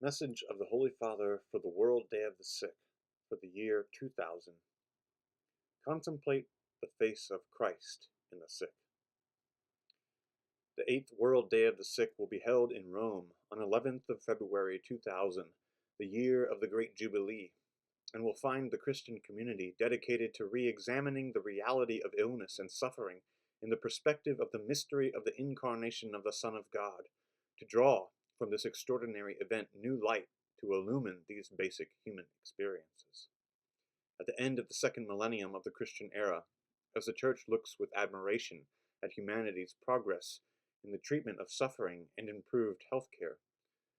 Message of the Holy Father for the World Day of the Sick for the year 2000. Contemplate the face of Christ in the sick. The 8th World Day of the Sick will be held in Rome on 11th of February 2000, the year of the Great Jubilee, and will find the Christian community dedicated to re-examining the reality of illness and suffering in the perspective of the mystery of the incarnation of the Son of God, to draw from this extraordinary event new light to illumine these basic human experiences. At the end of the second millennium of the Christian era, as the Church looks with admiration at humanity's progress in the treatment of suffering and improved healthcare,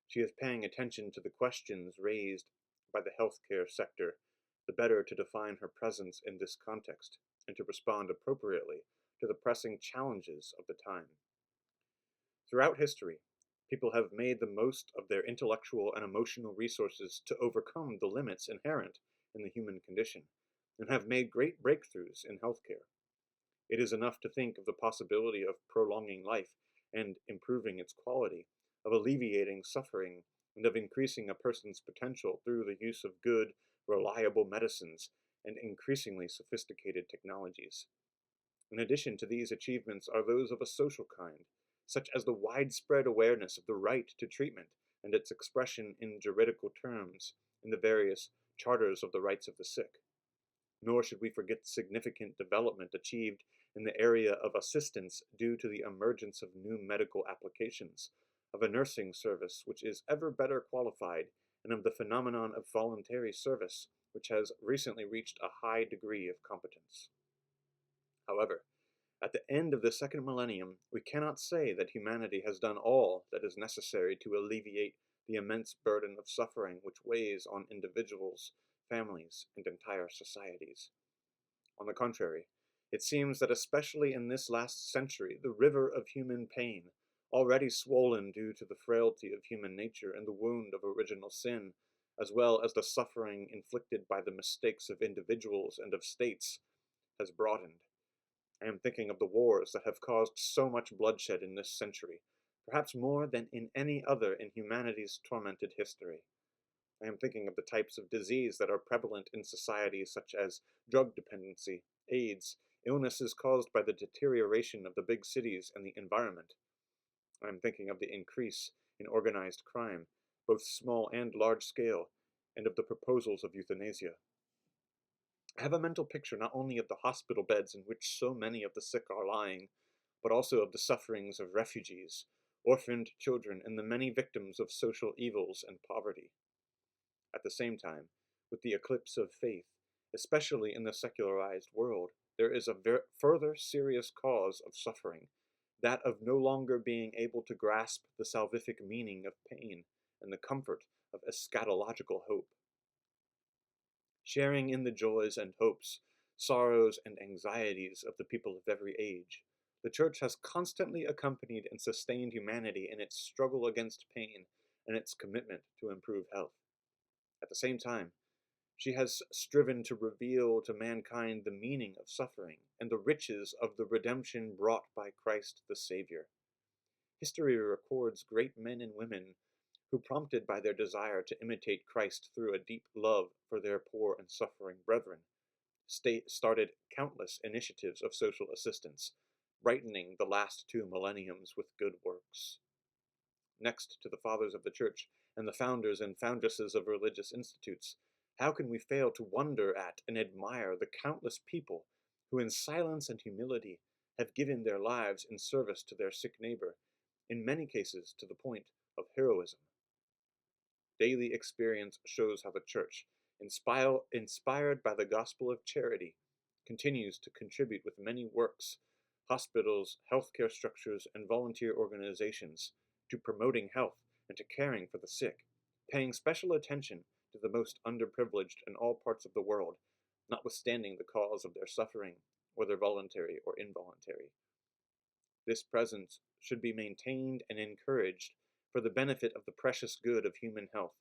she is paying attention to the questions raised by the healthcare sector, the better to define her presence in this context and to respond appropriately to the pressing challenges of the time. Throughout history, people have made the most of their intellectual and emotional resources to overcome the limits inherent in the human condition, and have made great breakthroughs in healthcare. It is enough to think of the possibility of prolonging life and improving its quality, of alleviating suffering, and of increasing a person's potential through the use of good, reliable medicines and increasingly sophisticated technologies. In addition to these achievements are those of a social kind, such as the widespread awareness of the right to treatment and its expression in juridical terms in the various charters of the rights of the sick. Nor should we forget the significant development achieved in the area of assistance due to the emergence of new medical applications, of a nursing service which is ever better qualified, and of the phenomenon of voluntary service, which has recently reached a high degree of competence. However, at the end of the second millennium, we cannot say that humanity has done all that is necessary to alleviate the immense burden of suffering which weighs on individuals, families, and entire societies. On the contrary, it seems that especially in this last century, the river of human pain, already swollen due to the frailty of human nature and the wound of original sin, as well as the suffering inflicted by the mistakes of individuals and of states, has broadened. I am thinking of the wars that have caused so much bloodshed in this century, perhaps more than in any other in humanity's tormented history. I am thinking of the types of disease that are prevalent in societies such as drug dependency, AIDS, illnesses caused by the deterioration of the big cities and the environment. I am thinking of the increase in organized crime, both small and large scale, and of the proposals of euthanasia. I have a mental picture not only of the hospital beds in which so many of the sick are lying, but also of the sufferings of refugees, orphaned children, and the many victims of social evils and poverty. At the same time, with the eclipse of faith, especially in the secularized world, there is a further serious cause of suffering, that of no longer being able to grasp the salvific meaning of pain and the comfort of eschatological hope. Sharing in the joys and hopes, sorrows and anxieties of the people of every age, the Church has constantly accompanied and sustained humanity in its struggle against pain and its commitment to improve health. At the same time, she has striven to reveal to mankind the meaning of suffering and the riches of the redemption brought by Christ the Savior. History records great men and women who, prompted by their desire to imitate Christ through a deep love for their poor and suffering brethren, started countless initiatives of social assistance, brightening the last two millenniums with good works. Next to the fathers of the Church and the founders and foundresses of religious institutes, how can we fail to wonder at and admire the countless people who in silence and humility have given their lives in service to their sick neighbor, in many cases to the point of heroism? Daily experience shows how the Church, inspired by the gospel of charity, continues to contribute with many works, hospitals, healthcare structures, and volunteer organizations to promoting health and to caring for the sick, paying special attention to the most underprivileged in all parts of the world, notwithstanding the cause of their suffering, whether voluntary or involuntary. This presence should be maintained and encouraged for the benefit of the precious good of human health,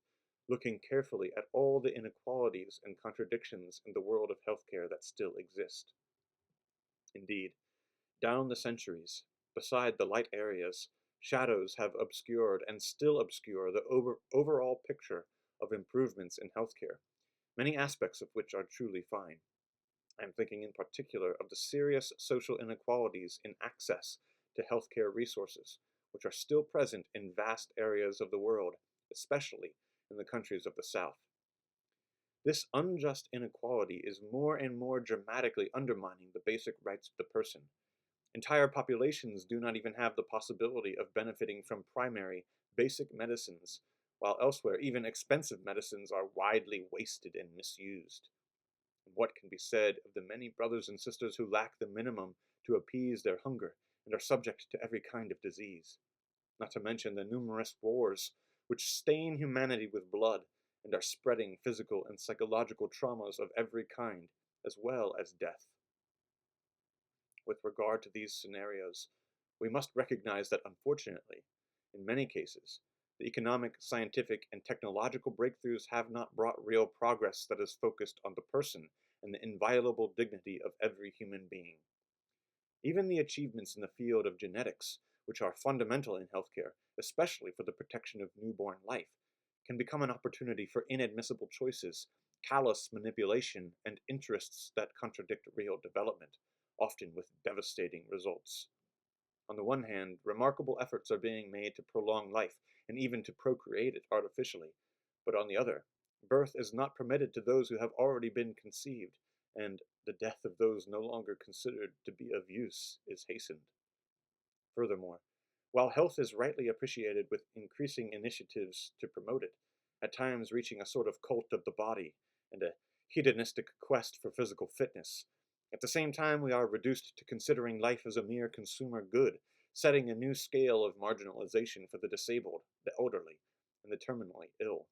looking carefully at all the inequalities and contradictions in the world of healthcare that still exist. Indeed, down the centuries, beside the light areas, shadows have obscured and still obscure the overall picture of improvements in healthcare, many aspects of which are truly fine. I am thinking in particular of the serious social inequalities in access to healthcare resources, which are still present in vast areas of the world, especially in the countries of the South. This unjust inequality is more and more dramatically undermining the basic rights of the person. Entire populations do not even have the possibility of benefiting from primary, basic medicines, while elsewhere even expensive medicines are widely wasted and misused. And what can be said of the many brothers and sisters who lack the minimum to appease their hunger and are subject to every kind of disease? Not to mention the numerous wars which stain humanity with blood and are spreading physical and psychological traumas of every kind, as well as death. With regard to these scenarios, we must recognize that unfortunately, in many cases, the economic, scientific, and technological breakthroughs have not brought real progress that is focused on the person and the inviolable dignity of every human being. Even the achievements in the field of genetics, which are fundamental in healthcare, especially for the protection of newborn life, can become an opportunity for inadmissible choices, callous manipulation, and interests that contradict real development, often with devastating results. On the one hand, remarkable efforts are being made to prolong life and even to procreate it artificially, but on the other, birth is not permitted to those who have already been conceived, and the death of those no longer considered to be of use is hastened. Furthermore, while health is rightly appreciated with increasing initiatives to promote it, at times reaching a sort of cult of the body and a hedonistic quest for physical fitness, at the same time we are reduced to considering life as a mere consumer good, setting a new scale of marginalization for the disabled, the elderly, and the terminally ill.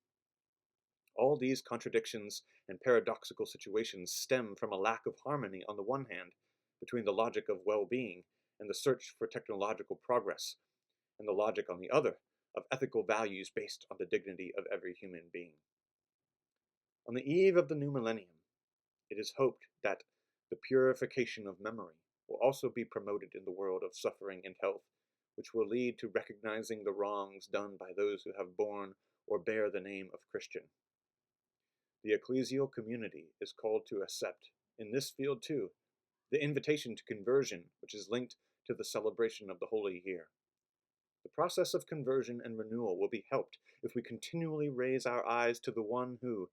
All these contradictions and paradoxical situations stem from a lack of harmony on the one hand between the logic of well-being and the search for technological progress, and the logic on the other of ethical values based on the dignity of every human being. On the eve of the new millennium, it is hoped that the purification of memory will also be promoted in the world of suffering and health, which will lead to recognizing the wrongs done by those who have borne or bear the name of Christian. The ecclesial community is called to accept, in this field too, the invitation to conversion, which is linked to the celebration of the Holy Year. The process of conversion and renewal will be helped if we continually raise our eyes to the one who,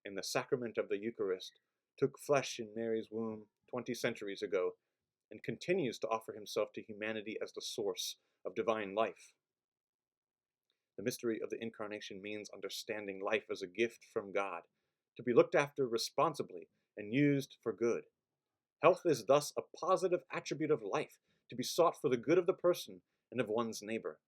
in the sacrament of the Eucharist, took flesh in Mary's womb 20 centuries ago and continues to offer himself to humanity as the source of divine life. The mystery of the Incarnation means understanding life as a gift from God, to be looked after responsibly and used for good. Health is thus a positive attribute of life, to be sought for the good of the person and of one's neighbor.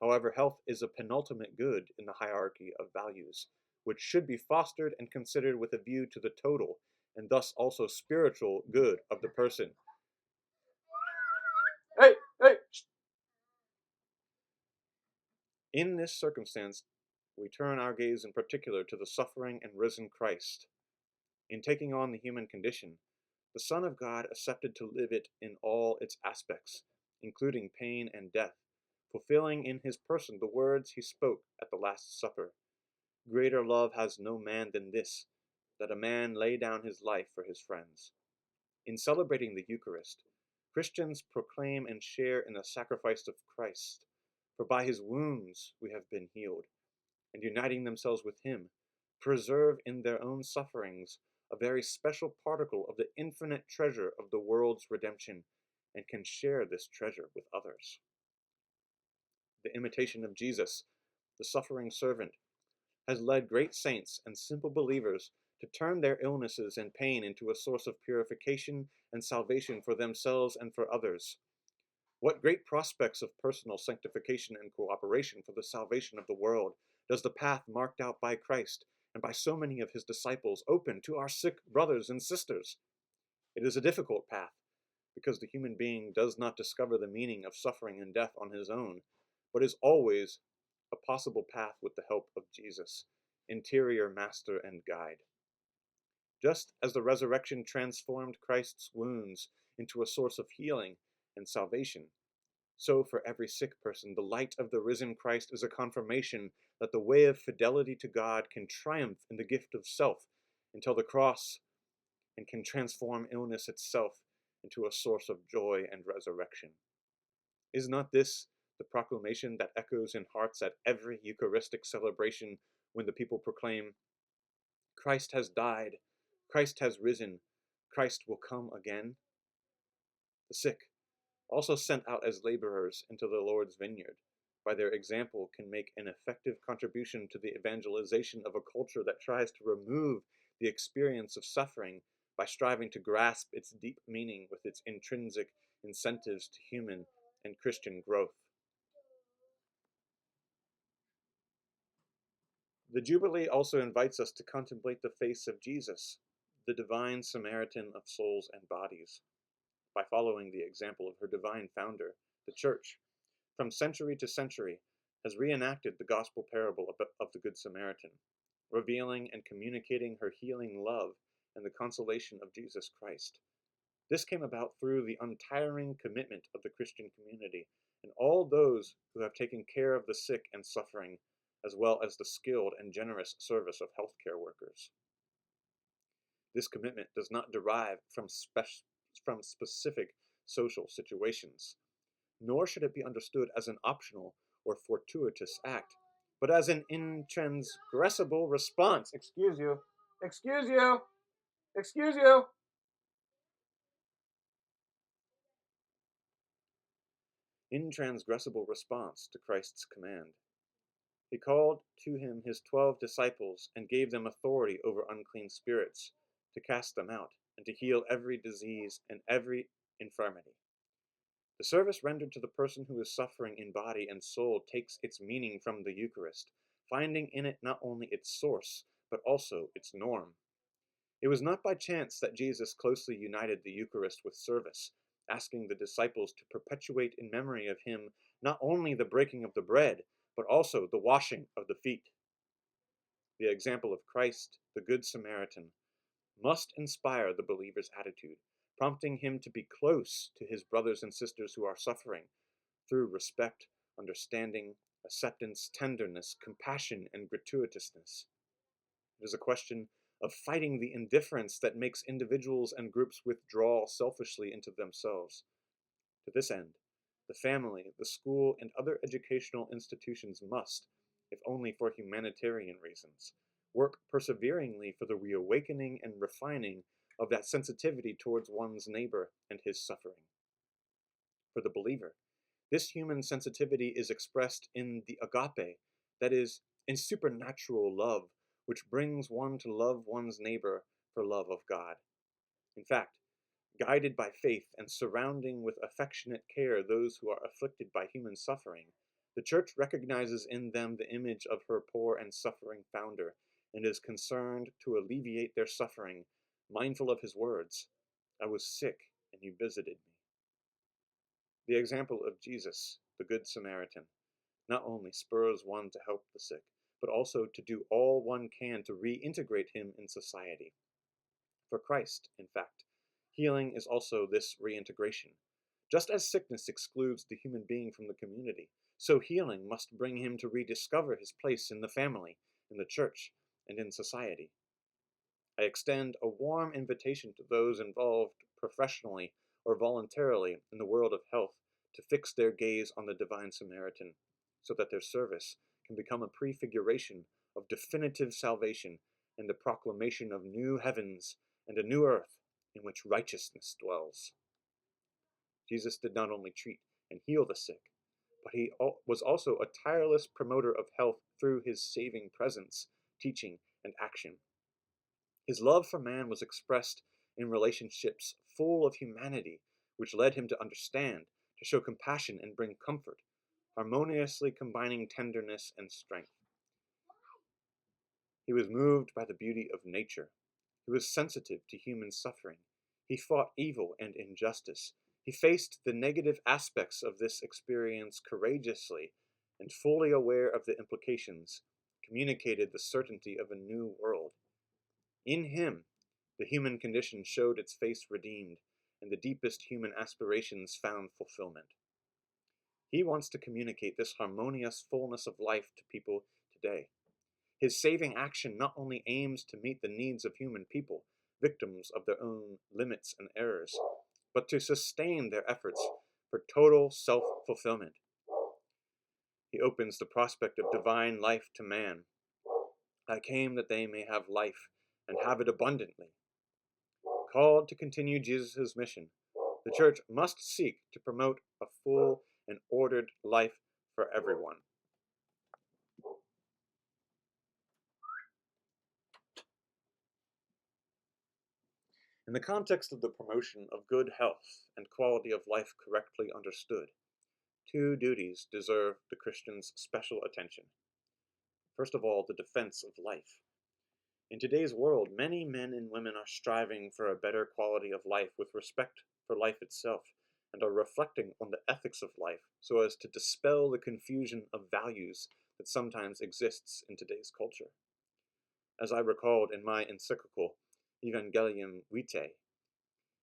However, health is a penultimate good in the hierarchy of values, which should be fostered and considered with a view to the total, and thus also spiritual, good of the person. Hey, hey! In this circumstance, we turn our gaze in particular to the suffering and risen Christ. In taking on the human condition, the Son of God accepted to live it in all its aspects, including pain and death, fulfilling in his person the words he spoke at the Last Supper. Greater love has no man than this, that a man lay down his life for his friends. In celebrating the Eucharist, Christians proclaim and share in the sacrifice of Christ, for by his wounds we have been healed, and uniting themselves with him, preserve in their own sufferings a very special particle of the infinite treasure of the world's redemption, and can share this treasure with others. The imitation of Jesus, the suffering servant, has led great saints and simple believers to turn their illnesses and pain into a source of purification and salvation for themselves and for others. What great prospects of personal sanctification and cooperation for the salvation of the world does the path marked out by Christ and by so many of his disciples open to our sick brothers and sisters? It is a difficult path, because the human being does not discover the meaning of suffering and death on his own, but is always a possible path with the help of Jesus, interior master and guide. Just as the resurrection transformed Christ's wounds into a source of healing and salvation, So for every sick person, the light of the risen Christ is a confirmation that the way of fidelity to God can triumph in the gift of self until the cross, and can transform illness itself into a source of joy and resurrection. Is not this the proclamation that echoes in hearts at every Eucharistic celebration when the people proclaim, Christ has died, Christ has risen, Christ will come again? The sick, also sent out as laborers into the Lord's vineyard, by their example can make an effective contribution to the evangelization of a culture that tries to remove the experience of suffering by striving to grasp its deep meaning with its intrinsic incentives to human and Christian growth. The Jubilee also invites us to contemplate the face of Jesus, the divine Samaritan of souls and bodies, by following the example of her divine founder, the Church. From century to century, has reenacted the gospel parable of the Good Samaritan, revealing and communicating her healing love and the consolation of Jesus Christ. This came about through the untiring commitment of the Christian community and all those who have taken care of the sick and suffering, as well as the skilled and generous service of healthcare workers. This commitment does not derive from specific social situations, nor should it be understood as an optional or fortuitous act, but as an intransgressible response. Excuse you. Excuse you. Excuse you. Intransgressible response to Christ's command. He called to him his 12 disciples and gave them authority over unclean spirits, to cast them out, and to heal every disease and every infirmity. The service rendered to the person who is suffering in body and soul takes its meaning from the Eucharist, finding in it not only its source, but also its norm. It was not by chance that Jesus closely united the Eucharist with service, asking the disciples to perpetuate in memory of him not only the breaking of the bread, but also the washing of the feet. The example of Christ, the Good Samaritan, must inspire the believer's attitude, prompting him to be close to his brothers and sisters who are suffering through respect, understanding, acceptance, tenderness, compassion, and gratuitousness. It is a question of fighting the indifference that makes individuals and groups withdraw selfishly into themselves. To this end, the family, the school, and other educational institutions must, if only for humanitarian reasons, work perseveringly for the reawakening and refining of that sensitivity towards one's neighbor and his suffering. For the believer, this human sensitivity is expressed in the agape, that is, in supernatural love, which brings one to love one's neighbor for love of God. In fact, guided by faith and surrounding with affectionate care those who are afflicted by human suffering, the Church recognizes in them the image of her poor and suffering founder, and is concerned to alleviate their suffering, mindful of his words, I was sick, and you visited me. The example of Jesus, the Good Samaritan, not only spurs one to help the sick, but also to do all one can to reintegrate him in society. For Christ, in fact, healing is also this reintegration. Just as sickness excludes the human being from the community, so healing must bring him to rediscover his place in the family, in the church, and in society. I extend a warm invitation to those involved professionally or voluntarily in the world of health to fix their gaze on the Divine Samaritan, so that their service can become a prefiguration of definitive salvation and the proclamation of new heavens and a new earth in which righteousness dwells. Jesus did not only treat and heal the sick, but he was also a tireless promoter of health through his saving presence, teaching, and action. His love for man was expressed in relationships full of humanity, which led him to understand, to show compassion and bring comfort, harmoniously combining tenderness and strength. He was moved by the beauty of nature. He was sensitive to human suffering. He fought evil and injustice. He faced the negative aspects of this experience courageously, and fully aware of the implications, communicated the certainty of a new world. In him, the human condition showed its face redeemed, and the deepest human aspirations found fulfillment. He wants to communicate this harmonious fullness of life to people today. His saving action not only aims to meet the needs of human people, victims of their own limits and errors, but to sustain their efforts for total self-fulfillment. He opens the prospect of divine life to man. I came that they may have life and have it abundantly. Called to continue Jesus' mission, the Church must seek to promote a full and ordered life for everyone. In the context of the promotion of good health and quality of life correctly understood, two duties deserve the Christian's special attention. First of all, the defense of life. In today's world, many men and women are striving for a better quality of life with respect for life itself, and are reflecting on the ethics of life so as to dispel the confusion of values that sometimes exists in today's culture. As I recalled in my encyclical, Evangelium Vitae,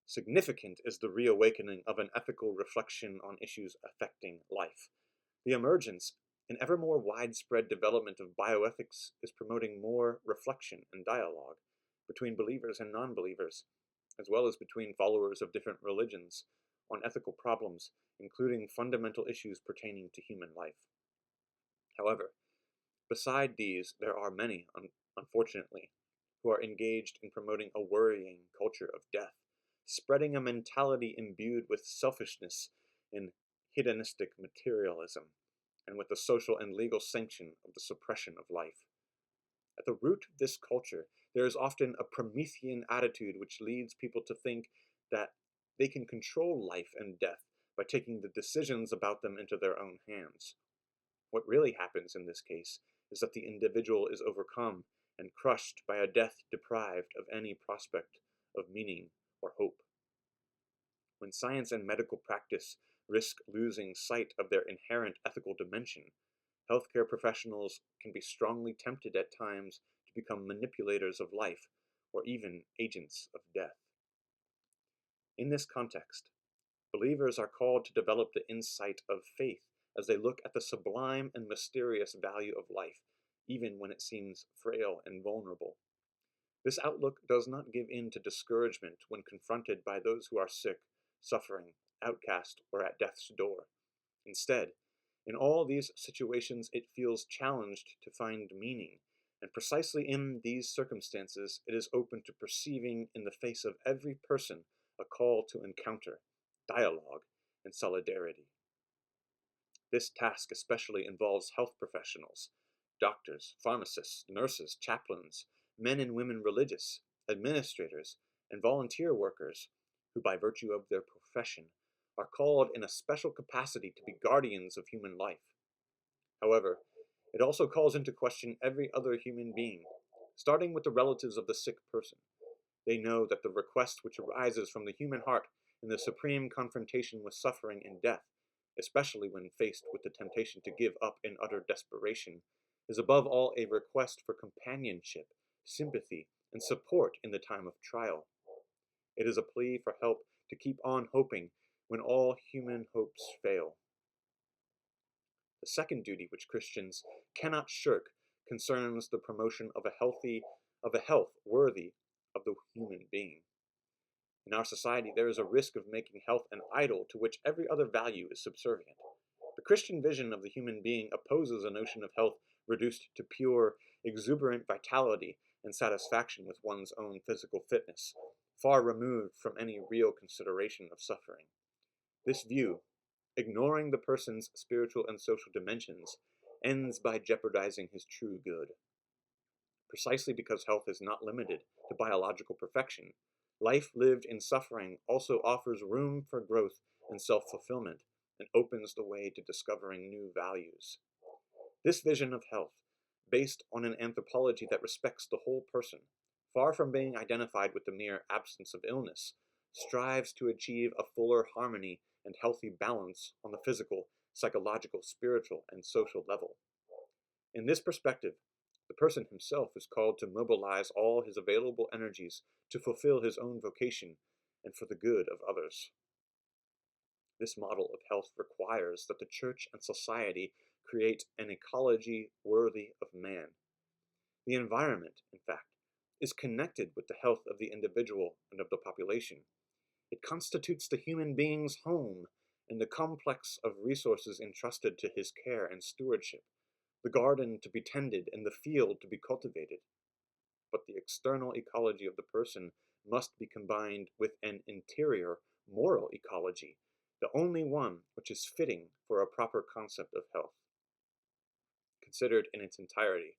significant is the reawakening of an ethical reflection on issues affecting life. The emergence and ever more widespread development of bioethics is promoting more reflection and dialogue between believers and non-believers, as well as between followers of different religions, on ethical problems, including fundamental issues pertaining to human life. However, beside these, there are many, unfortunately, who are engaged in promoting a worrying culture of death, spreading a mentality imbued with selfishness and hedonistic materialism, and with the social and legal sanction of the suppression of life. At the root of this culture, there is often a Promethean attitude which leads people to think that they can control life and death by taking the decisions about them into their own hands. What really happens in this case is that the individual is overcome and crushed by a death deprived of any prospect of meaning or hope. When science and medical practice risk losing sight of their inherent ethical dimension, healthcare professionals can be strongly tempted at times to become manipulators of life or even agents of death. In this context, believers are called to develop the insight of faith as they look at the sublime and mysterious value of life, even when it seems frail and vulnerable. This outlook does not give in to discouragement when confronted by those who are sick, suffering, outcast, or at death's door. Instead, in all these situations, it feels challenged to find meaning, and precisely in these circumstances, it is open to perceiving in the face of every person a call to encounter, dialogue, and solidarity. This task especially involves health professionals, doctors, pharmacists, nurses, chaplains, men and women religious, administrators, and volunteer workers who, by virtue of their profession, are called in a special capacity to be guardians of human life. However, it also calls into question every other human being, starting with the relatives of the sick person. They know that the request which arises from the human heart in the supreme confrontation with suffering and death, especially when faced with the temptation to give up in utter desperation, is above all a request for companionship, sympathy, and support in the time of trial. It is a plea for help to keep on hoping when all human hopes fail. The second duty which Christians cannot shirk concerns the promotion of a health worthy of the human being. In our society, there is a risk of making health an idol to which every other value is subservient. The Christian vision of the human being opposes a notion of health reduced to pure, exuberant vitality and satisfaction with one's own physical fitness, far removed from any real consideration of suffering. This view, ignoring the person's spiritual and social dimensions, ends by jeopardizing his true good. Precisely because health is not limited to biological perfection, life lived in suffering also offers room for growth and self-fulfillment and opens the way to discovering new values. This vision of health, based on an anthropology that respects the whole person, far from being identified with the mere absence of illness, strives to achieve a fuller harmony and healthy balance on the physical, psychological, spiritual, and social level. In this perspective, the person himself is called to mobilize all his available energies to fulfill his own vocation and for the good of others. This model of health requires that the church and society create an ecology worthy of man. The environment, in fact, is connected with the health of the individual and of the population. It constitutes the human being's home and the complex of resources entrusted to his care and stewardship, the garden to be tended and the field to be cultivated. But the external ecology of the person must be combined with an interior moral ecology, the only one which is fitting for a proper concept of health. Considered in its entirety,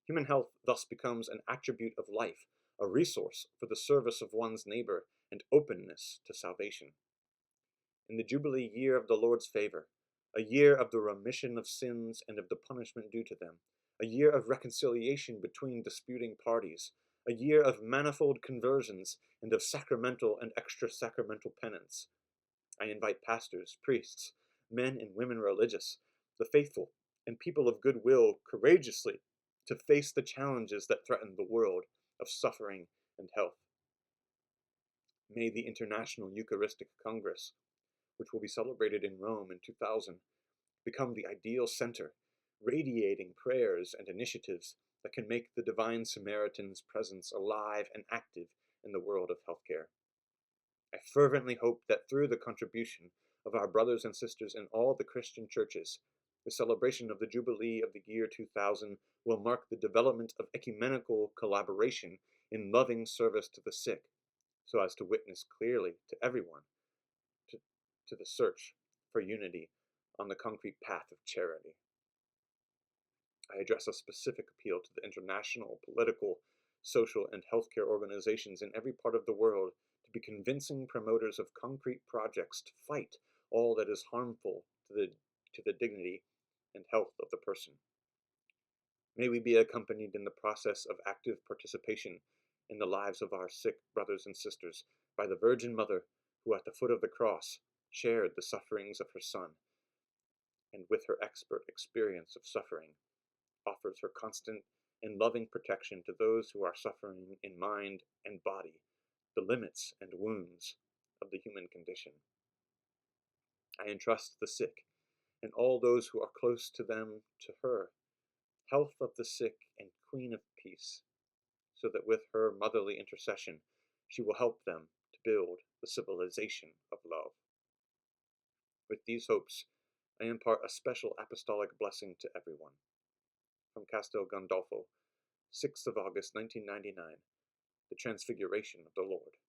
human health thus becomes an attribute of life, a resource for the service of one's neighbor and openness to salvation. In the Jubilee year of the Lord's favor, a year of the remission of sins and of the punishment due to them, a year of reconciliation between disputing parties, a year of manifold conversions and of sacramental and extra-sacramental penance, I invite pastors, priests, men and women religious, the faithful, and people of goodwill courageously to face the challenges that threaten the world of suffering and health. May the International Eucharistic Congress, which will be celebrated in Rome in 2000, become the ideal center, radiating prayers and initiatives that can make the Divine Samaritan's presence alive and active in the world of healthcare. I fervently hope that through the contribution of our brothers and sisters in all the Christian churches, the celebration of the Jubilee of the year 2000 will mark the development of ecumenical collaboration in loving service to the sick, so as to witness clearly to everyone to the search for unity on the concrete path of charity. I address a specific appeal to the international, political, social, and healthcare organizations in every part of the world to be convincing promoters of concrete projects to fight all that is harmful to the dignity and health of the person. May we be accompanied in the process of active participation in the lives of our sick brothers and sisters by the Virgin Mother, who at the foot of the cross shared the sufferings of her Son, and with her expert experience of suffering, offers her constant and loving protection to those who are suffering in mind and body, the limits and wounds of the human condition. I entrust the sick and all those who are close to them to her, health of the sick and Queen of Peace, so that with her motherly intercession she will help them to build the civilization of love. With these hopes, I impart a special apostolic blessing to everyone. From Castel Gandolfo, 6th of August, 1999, the Transfiguration of the Lord.